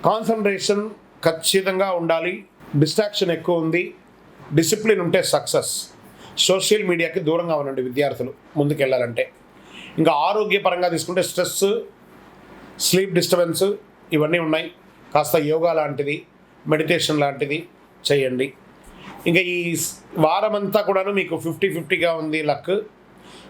కాన్సన్ట్రేషన్ ఖచ్చితంగా ఉండాలి. డిస్ట్రాక్షన్ ఎక్కువ ఉంది, డిసిప్లిన్ ఉంటే సక్సెస్. సోషల్ మీడియాకి దూరంగా ఉండండి విద్యార్థులు ముందుకెళ్ళాలంటే. ఇంకా ఆరోగ్యపరంగా తీసుకుంటే స్ట్రెస్, స్లీప్ డిస్టర్బెన్స్ ఇవన్నీ ఉన్నాయి. కాస్త యోగా లాంటిది, మెడిటేషన్ లాంటిది చేయండి. ఇంకా ఈ వారమంతా కూడాను మీకు 50-50గా ఉంది లక్.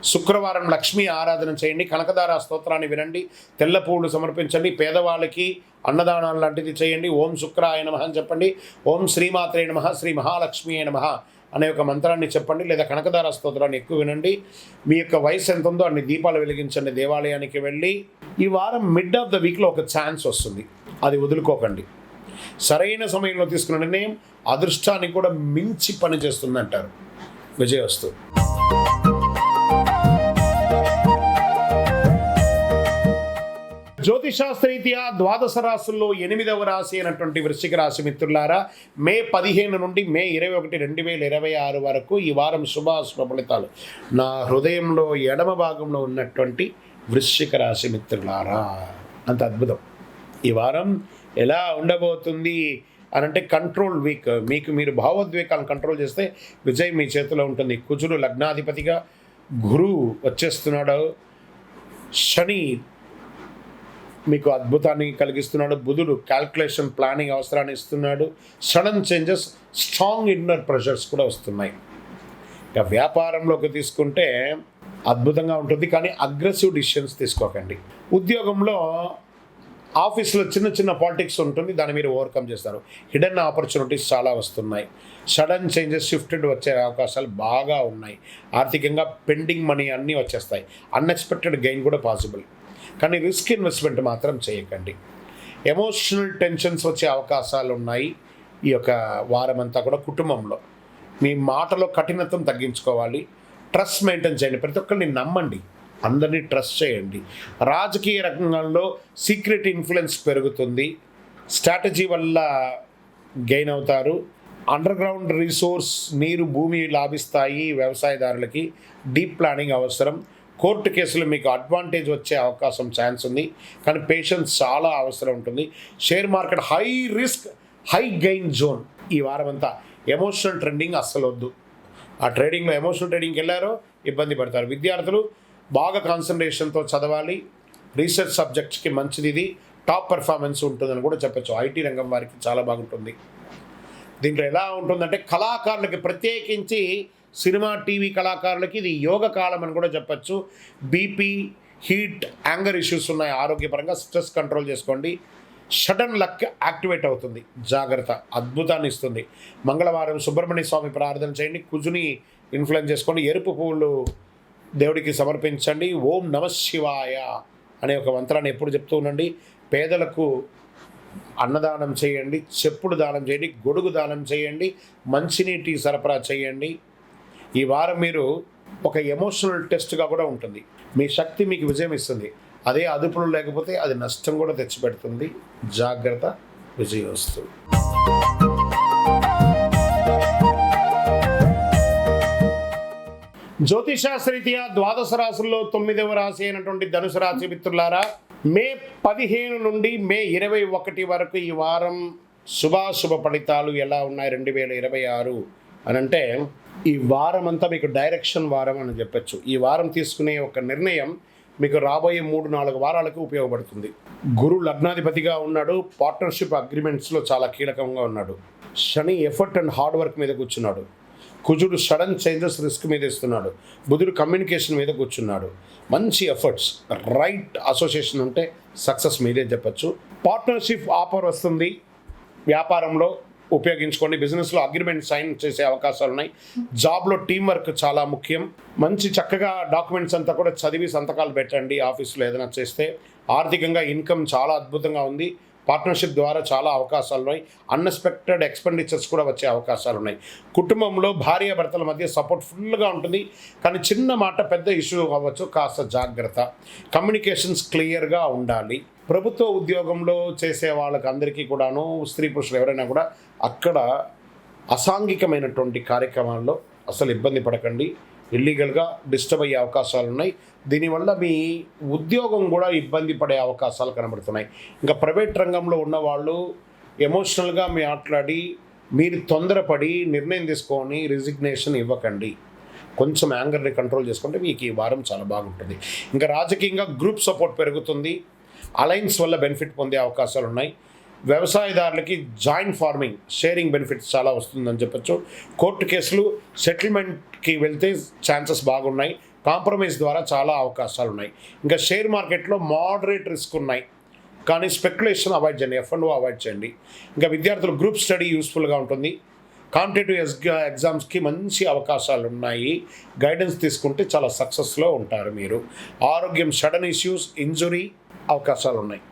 శుక్రవారం లక్ష్మీ ఆరాధన చేయండి, కనకదార స్తోత్రాన్ని వినండి, తెల్ల పువ్వులు సమర్పించండి, పేదవాళ్ళకి అన్నదానాలు లాంటిది చేయండి. ఓం శుక్రాయ నమః అని చెప్పండి, ఓం శ్రీమాత్రే నమః, శ్రీ మహాలక్ష్మీ నమః అనే ఒక మంత్రాన్ని చెప్పండి, లేదా కనకదార స్తోత్రాన్ని ఎక్కువ వినండి. మీ యొక్క వయసు ఎంత ఉందో అన్ని దీపాలు వెలిగించండి, దేవాలయానికి వెళ్ళి. ఈ వారం మిడ్ ఆఫ్ ద వీక్లో ఒక ఛాన్స్ వస్తుంది, అది వదులుకోకండి. సరైన సమయంలో తీసుకున్న నిర్ణయం అదృష్టాన్ని కూడా మించి పనిచేస్తుంది అంటారు. విజయవస్తు. జ్యోతిషాస్త్రరీత్యా ద్వాదశ రాశుల్లో 8వ రాశి అయినటువంటి వృశ్చిక రాశి మిత్రులారా, మే 15 నుండి మే 21, 2026 వరకు ఈ వారం శుభాశుభ ఫలితాలు. నా హృదయంలో ఎడమ భాగంలో ఉన్నటువంటి వృశ్చిక రాశి మిత్రులారా, అంత అద్భుతం. ఈ వారం ఎలా ఉండబోతుంది అనంటే కంట్రోల్ వీక్. మీకు మీరు భావోద్వేగాలను కంట్రోల్ చేస్తే విజయం మీ చేతిలో ఉంటుంది. కుజుడు లగ్నాధిపతిగా, గురువు వచ్చేస్తున్నాడు, శని మీకు అద్భుతాన్ని కలిగిస్తున్నాడు, బుధుడు క్యాల్కులేషన్ ప్లానింగ్ అవసరాన్ని ఇస్తున్నాడు, sudden changes, strong inner pressures కూడా వస్తున్నాయి. ఇక వ్యాపారంలోకి తీసుకుంటే అద్భుతంగా ఉంటుంది, కానీ అగ్రెసివ్ డిసిషన్స్ తీసుకోకండి. ఉద్యోగంలో ఆఫీస్లో చిన్న చిన్న పాలిటిక్స్ ఉంటుంది, దాన్ని మీరు ఓవర్కమ్ చేస్తారు. హిడెన్ ఆపర్చునిటీస్ చాలా వస్తున్నాయి. సడన్ చేంజెస్, షిఫ్టెడ్ వచ్చే అవకాశాలు బాగా ఉన్నాయి. ఆర్థికంగా పెండింగ్ మనీ అన్నీ వచ్చేస్తాయి. అన్ఎక్స్పెక్టెడ్ గెయిన్ కూడా పాసిబుల్, కానీ రిస్క్ ఇన్వెస్ట్మెంట్ మాత్రం చేయకండి. ఎమోషనల్ టెన్షన్స్ వచ్చే అవకాశాలు ఉన్నాయి. ఈ యొక్క వారం అంతా కూడా కుటుంబంలో మీ మాటలో కఠినత్వం తగ్గించుకోవాలి. ట్రస్ట్ మెయింటైన్ చేయండి, ప్రతి ఒక్కరిని నమ్మండి, అందరినీ ట్రస్ట్ చేయండి. రాజకీయ రంగంలో సీక్రెట్ ఇన్ఫ్లుయెన్స్ పెరుగుతుంది, స్ట్రాటజీ వల్ల గెయిన్ అవుతారు. అండర్ గ్రౌండ్ రిసోర్స్, నీరు భూమి లాభిస్తాయి. వ్యవసాయదారులకి డీప్ ప్లానింగ్ అవసరం. కోర్టు కేసులు మీకు అడ్వాంటేజ్ వచ్చే అవకాశం ఛాన్స్ ఉంది, కానీ పేషెన్స్ చాలా అవసరం ఉంటుంది. Share market high risk high gain zone. ఈ వారం అంతా ఎమోషనల్ ట్రెండింగ్ అస్సలు వద్దు. ఆ ట్రేడింగ్లో ఎమోషనల్ ట్రేడింగ్కి వెళ్ళారో ఇబ్బంది పడతారు. విద్యార్థులు బాగా కాన్సన్ట్రేషన్తో చదవాలి. రీసెర్చ్ సబ్జెక్ట్స్కి మంచిది, ఇది టాప్ పెర్ఫార్మెన్స్ ఉంటుందని కూడా చెప్పచ్చు. ఐటీ రంగం వారికి చాలా బాగుంటుంది. దీంట్లో ఎలా ఉంటుందంటే కళాకారులకి, ప్రత్యేకించి సినిమా టీవీ కళాకారులకి ఇది యోగ కాలం అని కూడా చెప్పచ్చు. బీపీ, హీట్, యాంగర్ ఇష్యూస్ ఉన్నాయి. ఆరోగ్యపరంగా స్ట్రెస్ కంట్రోల్ చేసుకోండి. సడన్ లక్ యాక్టివేట్ అవుతుంది, జాగ్రత్త. అద్భుతాన్ని ఇస్తుంది. మంగళవారం సుబ్రహ్మణ్య స్వామి ప్రార్థన చేయండి, కుజుని ఇన్ఫ్లుయెన్స్ చేసుకోండి. ఎరుపు పువ్వులు దేవుడికి సమర్పించండి. ఓం నమ శివాయ అనే ఒక మంత్రాన్ని ఎప్పుడు చెప్తూ ఉండండి. పేదలకు అన్నదానం చేయండి, చెప్పుడు దానం చేయండి, గొడుగు దానం చేయండి, మంచినీటి సరఫరా చేయండి. ఈ వారం మీరు ఒక ఎమోషనల్ టెస్ట్గా కూడా ఉంటుంది. మీ శక్తి మీకు విజయం ఇస్తుంది. అదే అదుపులో లేకపోతే అది నష్టం కూడా తెచ్చిపెడుతుంది. జాగ్రత్త. విజయోస్తు. జ్యోతిషాస్త్రరీత్యా ద్వాదశ రాశుల్లో 9వ రాశి అయినటువంటి ధనుసు రాశి మిత్రులారా, మే 15 నుండి మే 21 వరకు ఈ వారం శుభాశుభ ఫలితాలు ఎలా ఉన్నాయి 2026 అనంటే, ఈ వారం అంతా మీకు డైరెక్షన్ వారం అని చెప్పచ్చు. ఈ వారం తీసుకునే ఒక నిర్ణయం మీకు రాబోయే 3-4 వారాలకు ఉపయోగపడుతుంది. గురు లగ్నాధిపతిగా ఉన్నాడు, పార్ట్నర్షిప్ అగ్రిమెంట్స్లో చాలా కీలకంగా ఉన్నాడు. శని ఎఫర్ట్ అండ్ హార్డ్ వర్క్ మీద కూర్చున్నాడు. కుజుడు సడన్ చేంజెస్ రిస్క్ మీద ఇస్తున్నాడు. బుధుడు కమ్యూనికేషన్ మీద కూర్చున్నాడు. మంచి ఎఫర్ట్స్, రైట్ అసోసియేషన్ ఉంటే సక్సెస్ మీదే చెప్పచ్చు. పార్ట్నర్షిప్ ఆఫర్ వస్తుంది, వ్యాపారంలో ఉపయోగించుకోండి. బిజినెస్లో అగ్రిమెంట్ సైన్ చేసే అవకాశాలు ఉన్నాయి. జాబ్లో టీం వర్క్ చాలా ముఖ్యం. మంచి చక్కగా డాక్యుమెంట్స్ అంతా కూడా చదివి సంతకాలు పెట్టండి ఆఫీస్లో ఏదైనా చేస్తే. ఆర్థికంగా ఇన్కమ్ చాలా అద్భుతంగా ఉంది. పార్ట్నర్షిప్ ద్వారా చాలా అవకాశాలు ఉన్నాయి. అన్ఎక్స్పెక్టెడ్ ఎక్స్పెండిచర్స్ కూడా వచ్చే అవకాశాలు ఉన్నాయి. కుటుంబంలో భార్యాభర్తల మధ్య సపోర్ట్ ఫుల్గా ఉంటుంది, కానీ చిన్న మాట పెద్ద ఇష్యూ అవ్వచ్చు, కాస్త జాగ్రత్త. కమ్యూనికేషన్స్ క్లియర్గా ఉండాలి. ప్రభుత్వ ఉద్యోగంలో చేసే వాళ్ళకి అందరికీ కూడాను, స్త్రీ పురుషులు ఎవరైనా కూడా అక్కడ అసాంఘికమైనటువంటి కార్యక్రమాల్లో అసలు ఇబ్బంది పడకండి. ఇల్లీగల్గా డిస్టర్బ్ అయ్యే అవకాశాలు ఉన్నాయి. దీనివల్ల మీ ఉద్యోగం కూడా ఇబ్బంది పడే అవకాశాలు కనబడుతున్నాయి. ఇంకా ప్రైవేట్ రంగంలో ఉన్నవాళ్ళు ఎమోషనల్గా మాట్లాడి మీరు తొందరపడి నిర్ణయం తీసుకొని రిజిగ్నేషన్ ఇవ్వకండి. కొంచెం యాంగర్ని కంట్రోల్ చేసుకుంటే మీకు ఈ వారం చాలా బాగుంటుంది. ఇంకా రాజకీయంగా గ్రూప్ సపోర్ట్ పెరుగుతుంది. అలయన్స్ వల్ల బెనిఫిట్ పొందే అవకాశాలు ఉన్నాయి. వ్యవసాయదారులకి జాయింట్ ఫార్మింగ్ షేరింగ్ బెనిఫిట్స్ చాలా వస్తుందని చెప్పచ్చు. కోర్టు కేసులు సెటిల్మెంట్కి వెళ్తే ఛాన్సెస్ బాగున్నాయి. కాంప్రమైజ్ ద్వారా చాలా అవకాశాలు ఉన్నాయి. ఇంకా షేర్ మార్కెట్లో మోడరేట్ రిస్క్ ఉన్నాయి, కానీ స్పెక్యులేషన్ అవాయిడ్ చేయండి, F&O అవాయిడ్ చేయండి. ఇంకా విద్యార్థులు గ్రూప్ స్టడీ యూస్ఫుల్గా ఉంటుంది. కాంపిటేటివ్ ఎగ్జామ్స్కి మంచి అవకాశాలు ఉన్నాయి. గైడెన్స్ తీసుకుంటే చాలా సక్సెస్లో ఉంటారు మీరు. ఆరోగ్యం, సడన్ ఇష్యూస్, ఇంజురీ అవకాశాలు ఉన్నాయి.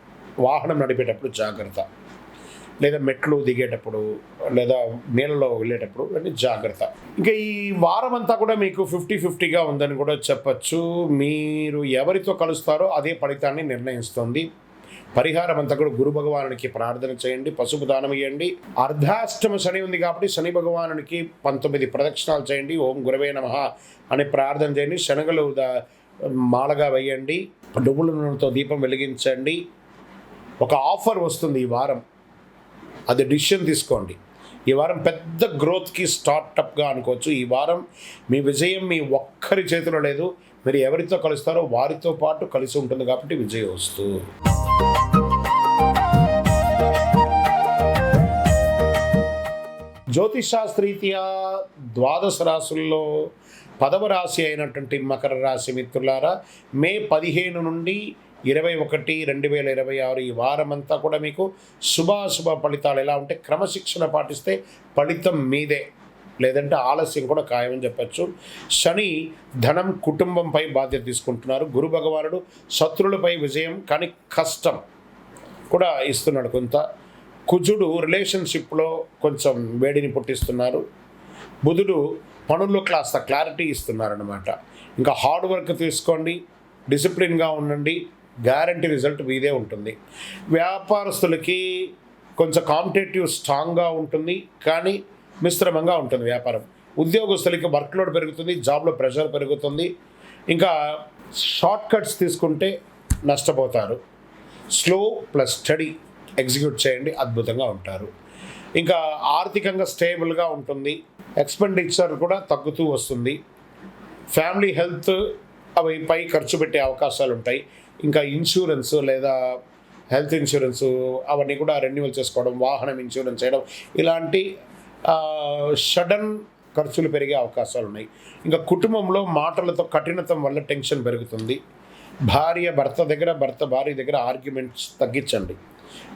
వాహనం నడిపేటప్పుడు జాగ్రత్త, లేదా మెట్లు దిగేటప్పుడు లేదా నీళ్ళలో వెళ్ళేటప్పుడు అన్ని జాగ్రత్త. ఇంకా ఈ వారం అంతా కూడా మీకు 50-50గా ఉందని కూడా చెప్పచ్చు. మీరు ఎవరితో కలుస్తారో అదే ఫలితాన్ని నిర్ణయిస్తుంది. పరిహారం అంతా కూడా గురు భగవానునికి ప్రార్థన చేయండి, పసుపు దానం ఇవ్వండి. అర్ధాష్టమ శని ఉంది కాబట్టి శని భగవానునికి 19 ప్రదక్షిణాలు చేయండి. ఓం గురవే నమః అని ప్రార్థన చేయండి. శనగలు మాలగా వేయండి. నువ్వుల నూనెతో దీపం వెలిగించండి. ఒక ఆఫర్ వస్తుంది ఈ వారం, అది డిసిషన్ తీసుకోండి. ఈ వారం పెద్ద గ్రోత్కి స్టార్టప్గా అనుకోవచ్చు. ఈ వారం మీ విజయం మీ ఒక్కరి చేతిలో లేదు. మీరు ఎవరితో కలుస్తారో వారితో పాటు కలిసి ఉంటుంది కాబట్టి విజయం వస్తూ. జ్యోతిషాస్త్రీత్యా ద్వాదశ రాశుల్లో 10వ రాశి అయినటువంటి మకర రాశి మిత్రులారా, మే 15 నుండి 21/2026 ఈ వారమంతా కూడా మీకు శుభాశుభ ఫలితాలు ఎలా ఉంటే క్రమశిక్షణ పాటిస్తే ఫలితం మీదే, లేదంటే ఆలస్యం కూడా ఖాయమని చెప్పచ్చు. శని ధనం, కుటుంబంపై బాధ్యత తీసుకుంటున్నారు. గురు భగవానుడు శత్రువులపై విజయం, కానీ కష్టం కూడా ఇస్తున్నాడు కొంత. కుజుడు రిలేషన్షిప్లో కొంచెం వేడిని పుట్టిస్తున్నారు. బుధుడు పనుల్లో కాస్త క్లారిటీ ఇస్తున్నారన్నమాట. ఇంకా హార్డ్ వర్క్ తీసుకోండి, డిసిప్లిన్గా ఉండండి, గ్యారంటీ రిజల్ట్ మీదే ఉంటుంది. వ్యాపారస్తులకి కొంచెం కాంపిటేటివ్ స్ట్రాంగ్గా ఉంటుంది, కానీ మిశ్రమంగా ఉంటుంది వ్యాపారం. ఉద్యోగస్తులకి వర్క్లోడ్ పెరుగుతుంది, జాబ్లో ప్రెషర్ పెరుగుతుంది. ఇంకా షార్ట్ కట్స్ తీసుకుంటే నష్టపోతారు. స్లో ప్లస్ స్టడీ ఎగ్జిక్యూట్ చేయండి, అద్భుతంగా ఉంటారు. ఇంకా ఆర్థికంగా స్టేబుల్గా ఉంటుంది. ఎక్స్పెండిచర్ కూడా తగ్గుతూ వస్తుంది. ఫ్యామిలీ హెల్త్ పై ఖర్చు పెట్టే అవకాశాలు ఉంటాయి. ఇంకా ఇన్సూరెన్స్ లేదా హెల్త్ ఇన్సూరెన్స్ అవన్నీ కూడా రెన్యువల్ చేసుకోవడం, వాహనం ఇన్సూరెన్స్ చేయడం, ఇలాంటి సడన్ ఖర్చులు పెరిగే అవకాశాలు ఉన్నాయి. ఇంకా కుటుంబంలో మాటలతో కఠినతం వల్ల టెన్షన్ పెరుగుతుంది. భార్య భర్త దగ్గర, భర్త భార్య దగ్గర ఆర్గ్యుమెంట్స్ తగ్గించండి.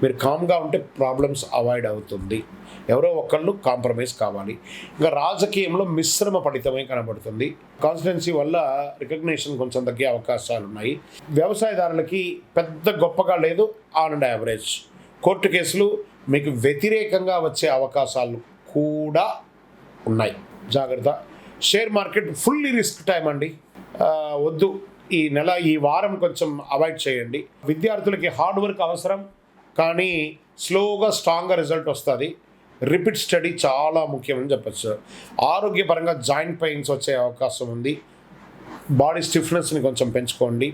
మీరు కామ్గా ఉంటే ప్రాబ్లమ్స్ అవాయిడ్ అవుతుంది. ఎవరో ఒకళ్ళు కాంప్రమైజ్ కావాలి. ఇంకా రాజకీయంలో మిశ్రమ ఫలితమే కనబడుతుంది. కాన్స్టిట్యున్సీ వల్ల రికగ్నిషన్ కొంచెం తగ్గే అవకాశాలు ఉన్నాయి. వ్యవసాయదారులకి పెద్ద గొప్పగా లేదు, ఆన్ అండ్ యావరేజ్. కోర్టు కేసులు మీకు వ్యతిరేకంగా వచ్చే అవకాశాలు కూడా ఉన్నాయి, జాగ్రత్త. Share market fully risk time అండి, వద్దు. ఈ నెల, ఈ వారం కొంచెం అవాయిడ్ చేయండి. విద్యార్థులకి హార్డ్ వర్క్ అవసరం, కానీ స్లోగా స్ట్రాంగ్గా రిజల్ట్ వస్తుంది. రిపీట్ స్టడీ చాలా ముఖ్యమని చెప్పచ్చు. ఆరోగ్యపరంగా జాయింట్ పెయిన్స్ వచ్చే అవకాశం ఉంది. బాడీ స్టిఫ్నెస్ని కొంచెం పెంచుకోండి.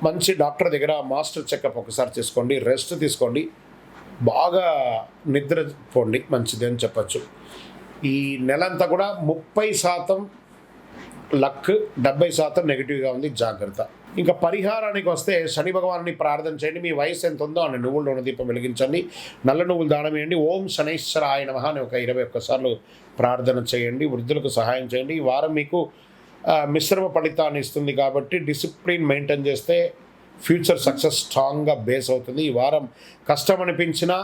మంచి డాక్టర్ దగ్గర మాస్టర్ చెకప్ ఒకసారి చేసుకోండి. రెస్ట్ తీసుకోండి, బాగా నిద్రపోండి, మంచిది అని చెప్పచ్చు. ఈ నెలంతా కూడా 30% లక్, 70% నెగిటివ్గా ఉంది, జాగ్రత్త. ఇంకా పరిహారానికి వస్తే శని భగవాన్ని ప్రార్థన చేయండి. మీ వయసు ఎంత ఉందో అని నువ్వుల నూనె దీపం వెలిగించండి. నల్ల నువ్వులు దానం వేయండి. ఓం శనైశ్వరాయ నమః అని ఒక 21 సార్లు ప్రార్థన చేయండి. వృద్ధులకు సహాయం చేయండి. ఈ వారం మీకు మిశ్రమ ఫలితాన్ని ఇస్తుంది కాబట్టి డిసిప్లిన్ మెయింటైన్ చేస్తే ఫ్యూచర్ సక్సెస్ స్ట్రాంగ్గా బేస్ అవుతుంది. ఈ వారం కష్టం అనిపించినా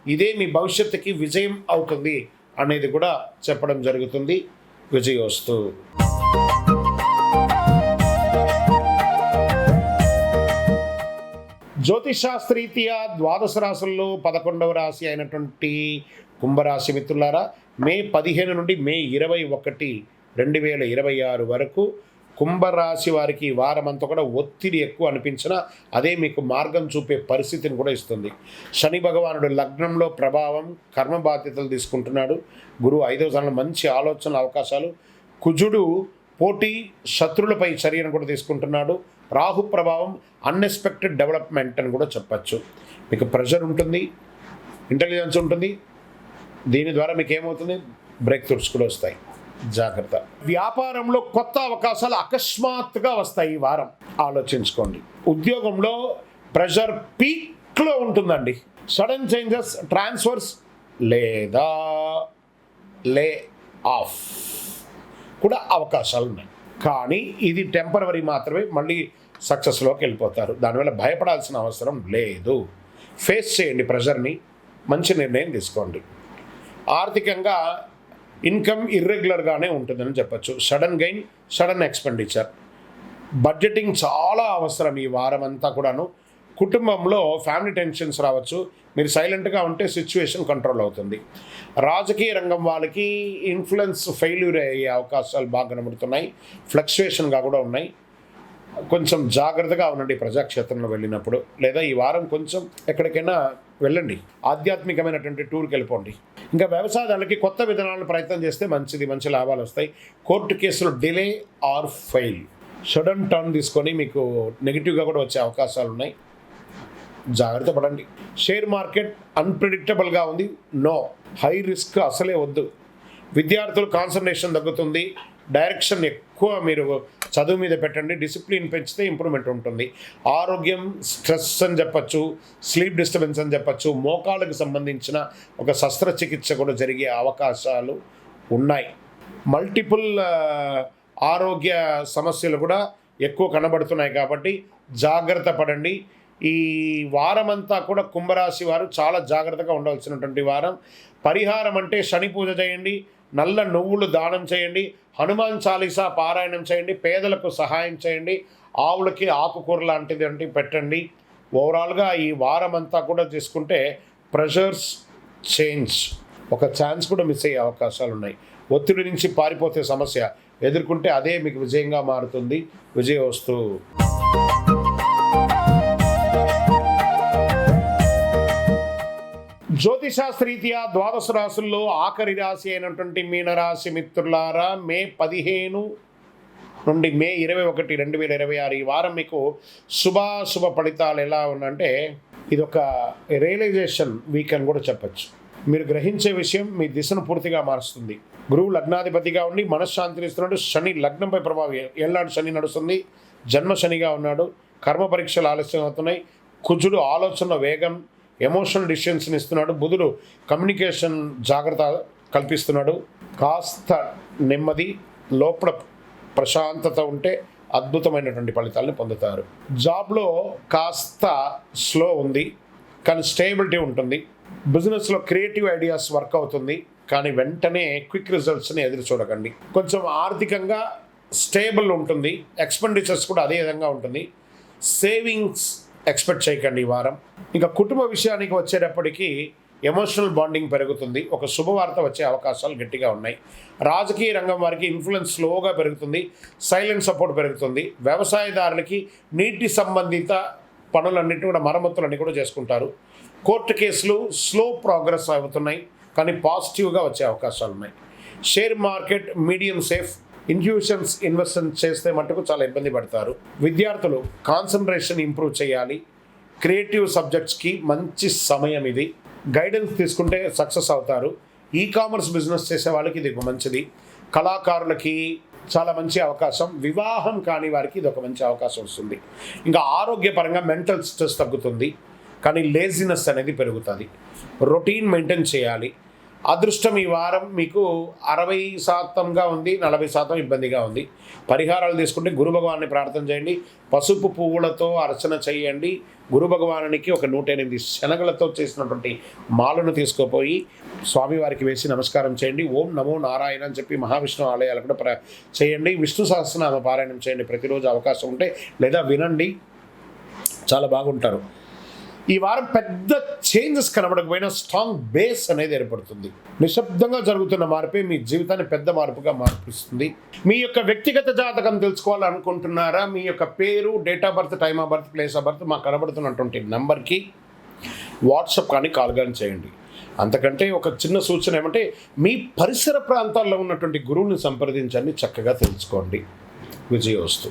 ఇదే మీ భవిష్యత్తుకి విజయం అవుతుంది అనేది కూడా చెప్పడం జరుగుతుంది. విజయోస్తు. జ్యోతిషాస్త్రీత్యా ద్వాదశ రాశుల్లో 11వ రాశి అయినటువంటి కుంభరాశి మిత్రులారా, మే 15 నుండి మే 21, 2026 వరకు కుంభరాశి వారికి ఈ వారం అంతా కూడా ఒత్తిడి ఎక్కువ అనిపించినా అదే మీకు మార్గం చూపే పరిస్థితిని కూడా ఇస్తుంది. శని భగవానుడు లగ్నంలో ప్రభావం, కర్మ బాధ్యతలు తీసుకుంటున్నాడు. గురువు 5వ స్థానంలో మంచి ఆలోచనల అవకాశాలు. కుజుడు పోటీ శత్రులపై చర్యను కూడా తీసుకుంటున్నాడు. రాహు ప్రభావం అన్ఎక్స్పెక్టెడ్ డెవలప్మెంట్ అని కూడా చెప్పచ్చు. మీకు ప్రెషర్ ఉంటుంది, ఇంటెలిజెన్స్ ఉంటుంది. దీని ద్వారా మీకు ఏమవుతుంది, బ్రేక్ త్రూస్ కూడా వస్తాయి. జాగ్రత్త. వ్యాపారంలో కొత్త అవకాశాలు అకస్మాత్తుగా వస్తాయి ఈ వారం, ఆలోచించుకోండి. ఉద్యోగంలో ప్రెషర్ పీక్లో ఉంటుందండి. సడన్ చేంజెస్, ట్రాన్స్ఫర్స్ లేదా లే ఆఫ్ కూడా అవకాశాలు ఉన్నాయి. కానీ ఇది టెంపరవరీ మాత్రమే, మళ్ళీ సక్సెస్లోకి వెళ్ళిపోతారు. దానివల్ల భయపడాల్సిన అవసరం లేదు. ఫేస్ చేయండి ప్రెషర్ని, మంచి నిర్ణయం తీసుకోండి. ఆర్థికంగా ఇన్కమ్ ఇర్రెగ్యులర్గానే ఉంటుందని చెప్పచ్చు. Sudden gain, sudden expenditure. Budgeting చాలా అవసరం ఈ వారం అంతా కూడాను. కుటుంబంలో ఫ్యామిలీ టెన్షన్స్ రావచ్చు. మీరు సైలెంట్గా ఉంటే సిచ్యువేషన్ కంట్రోల్ అవుతుంది. రాజకీయ రంగం వాళ్ళకి ఇన్ఫ్లుయెన్స్ ఫెయిల్యూర్ అయ్యే అవకాశాలు బాగా కనబడుతున్నాయి. ఫ్లక్చుయేషన్గా కూడా ఉన్నాయి. కొంచెం జాగ్రత్తగా ఉండండి ప్రజాక్షేత్రంలో వెళ్ళినప్పుడు. లేదా ఈ వారం కొంచెం ఎక్కడికైనా వెళ్ళండి, ఆధ్యాత్మికమైనటువంటి టూర్కి వెళ్ళిపోండి. ఇంకా వ్యవసాయదారులకి కొత్త విధానాలను ప్రయత్నం చేస్తే మంచిది, మంచి లాభాలు వస్తాయి. కోర్టు కేసులు delay or fail, sudden turn తీసుకొని మీకు నెగిటివ్గా కూడా వచ్చే అవకాశాలు ఉన్నాయి. జాగ్రత్త పడండి. షేర్ మార్కెట్ అన్ప్రెడిక్టబుల్గా ఉంది. నో, హై రిస్క్ అసలే వద్దు. విద్యార్థులు కాన్సన్ట్రేషన్ తగ్గుతుంది. డైరెక్షన్ ఎక్కువ మీరు చదువు మీద పెట్టండి. డిసిప్లిన్ పెంచితే ఇంప్రూవ్మెంట్ ఉంటుంది. ఆరోగ్యం స్ట్రెస్ అని చెప్పచ్చు, స్లీప్ డిస్టర్బెన్స్ అని చెప్పచ్చు. మోకాళ్ళకు సంబంధించిన ఒక శస్త్రచికిత్స కూడా జరిగే అవకాశాలు ఉన్నాయి. మల్టిపుల్ ఆరోగ్య సమస్యలు కూడా ఎక్కువ కనబడుతున్నాయి కాబట్టి జాగ్రత్త పడండి. ఈ వారమంతా కూడా కుంభరాశి వారు చాలా జాగ్రత్తగా ఉండవలసినటువంటి వారం. పరిహారం అంటే శని పూజ చేయండి, నల్ల నువ్వులు దానం చేయండి, హనుమాన్ చాలీసా పారాయణం చేయండి, పేదలకు సహాయం చేయండి, ఆవులకి ఆకుకూర లాంటిది అంటే పెట్టండి. ఓవరాల్గా ఈ వారం అంతా కూడా తీసుకుంటే ప్రెషర్స్ చేంజ్, ఒక ఛాన్స్ కూడా మిస్ అయ్యే అవకాశాలు ఉన్నాయి. ఒత్తిడి నుంచి పారిపోతే సమస్య ఎదుర్కొంటే అదే మీకు విజయంగా మారుతుంది. విజయవస్తు. జ్యోతిషాస్త్రీత్యా ద్వాదశ రాశుల్లో ఆఖరి రాశి అయినటువంటి మీనరాశి మిత్రులారా, మే 15 నుండి మే 21, 2026 ఈ వారం మీకు శుభాశుభ ఫలితాలు ఎలా ఉన్నంటే ఇది ఒక రియలైజేషన్ వీక్ అని కూడా చెప్పచ్చు. మీరు గ్రహించే విషయం మీ దిశను పూర్తిగా మారుస్తుంది. గురువు లగ్నాధిపతిగా ఉండి మనశ్శాంతిని ఇస్తున్నాడు. శని లగ్నంపై ప్రభావం, ఏళ్ళనాడు శని నడుస్తుంది, జన్మ శనిగా ఉన్నాడు. కర్మ పరీక్షలు ఆలస్యం అవుతున్నాయి. కుజుడు ఆలోచన వేగం, ఎమోషనల్ డిసిషన్స్ని ఇస్తున్నాడు. బుధుడు కమ్యూనికేషన్ జాగ్రత్త కల్పిస్తున్నాడు. కాస్త నెమ్మది, లోపల ప్రశాంతత ఉంటే అద్భుతమైనటువంటి ఫలితాలను పొందుతారు. జాబ్లో కాస్త స్లో ఉంది కానీ స్టేబిలిటీ ఉంటుంది. బిజినెస్లో క్రియేటివ్ ఐడియాస్ వర్క్ అవుతుంది కానీ వెంటనే క్విక్ రిజల్ట్స్ని ఎదురు చూడకండి. కొంచెం ఆర్థికంగా స్టేబుల్ ఉంటుంది. ఎక్స్పెండిచర్స్ కూడా అదే విధంగా ఉంటుంది. సేవింగ్స్ ఎక్స్పెక్ట్ చేయకండి ఈ వారం. ఇంకా కుటుంబ విషయానికి వచ్చేటప్పటికీ ఎమోషనల్ బాండింగ్ పెరుగుతుంది. ఒక శుభవార్త వచ్చే అవకాశాలు గట్టిగా ఉన్నాయి. రాజకీయ రంగం వారికి ఇన్ఫ్లుయెన్స్ స్లోగా పెరుగుతుంది. సైలెంట్ సపోర్ట్ పెరుగుతుంది. వ్యవసాయదారులకి నీటి సంబంధిత పనులన్నింటి కూడా మరమ్మతులన్నీ కూడా చేసుకుంటారు. కోర్టు కేసులు స్లో ప్రోగ్రెస్ అవుతున్నాయి కానీ పాజిటివ్గా వచ్చే అవకాశాలు ఉన్నాయి. Share market medium safe. Infusions investment చేస్తే మటుకు చాలా ఇబ్బంది పడతారు. విద్యార్థులు కాన్సన్ట్రేషన్ ఇంప్రూవ్ చేయాలి. క్రియేటివ్ సబ్జెక్ట్స్కి మంచి సమయం ఇది. గైడెన్స్ తీసుకుంటే సక్సెస్ అవుతారు. ఈ కామర్స్ బిజినెస్ చేసే వాళ్ళకి ఇది ఒక మంచిది. కళాకారులకి చాలా మంచి అవకాశం. వివాహం కాని వారికి ఇది ఒక మంచి అవకాశం వస్తుంది. ఇంకా ఆరోగ్యపరంగా మెంటల్ స్ట్రెస్ తగ్గుతుంది కానీ లేజినెస్ అనేది పెరుగుతుంది. రొటీన్ మెయింటైన్ చేయాలి. అదృష్టం ఈ వారం మీకు 60% ఉంది, 40% ఇబ్బందిగా ఉంది. పరిహారాలు తీసుకుంటే గురు భగవాన్ని ప్రార్థన చేయండి. పసుపు పువ్వులతో అర్చన చేయండి. గురు భగవానునికి ఒక 108 శనగలతో చేసినటువంటి మాలను తీసుకుపోయి స్వామివారికి వేసి నమస్కారం చేయండి. ఓం నమో నారాయణ అని చెప్పి మహావిష్ణు ఆలయాలు కూడా చేయండి. విష్ణు సహస్రనామ పారాయణం చేయండి ప్రతిరోజు అవకాశం ఉంటే, లేదా వినండి, చాలా బాగుంటారు. ఈ వారం పెద్ద చేంజెస్ కనబడకపోయినా స్ట్రాంగ్ బేస్ అనేది ఏర్పడుతుంది. నిశ్శబ్దంగా జరుగుతున్న మార్పే మీ జీవితాన్ని పెద్ద మార్పుగా మార్పిస్తుంది. మీ యొక్క వ్యక్తిగత జాతకం తెలుసుకోవాలనుకుంటున్నారా? మీ యొక్క పేరు, date of birth, time of birth, place of birth మాకు కనబడుతున్నటువంటి నెంబర్కి వాట్సాప్ కానీ కాల్ కానీ చేయండి. అంతకంటే ఒక చిన్న సూచన ఏమంటే మీ పరిసర ప్రాంతాల్లో ఉన్నటువంటి గురువుని సంప్రదించండి, చక్కగా తెలుసుకోండి. విజయోస్తు.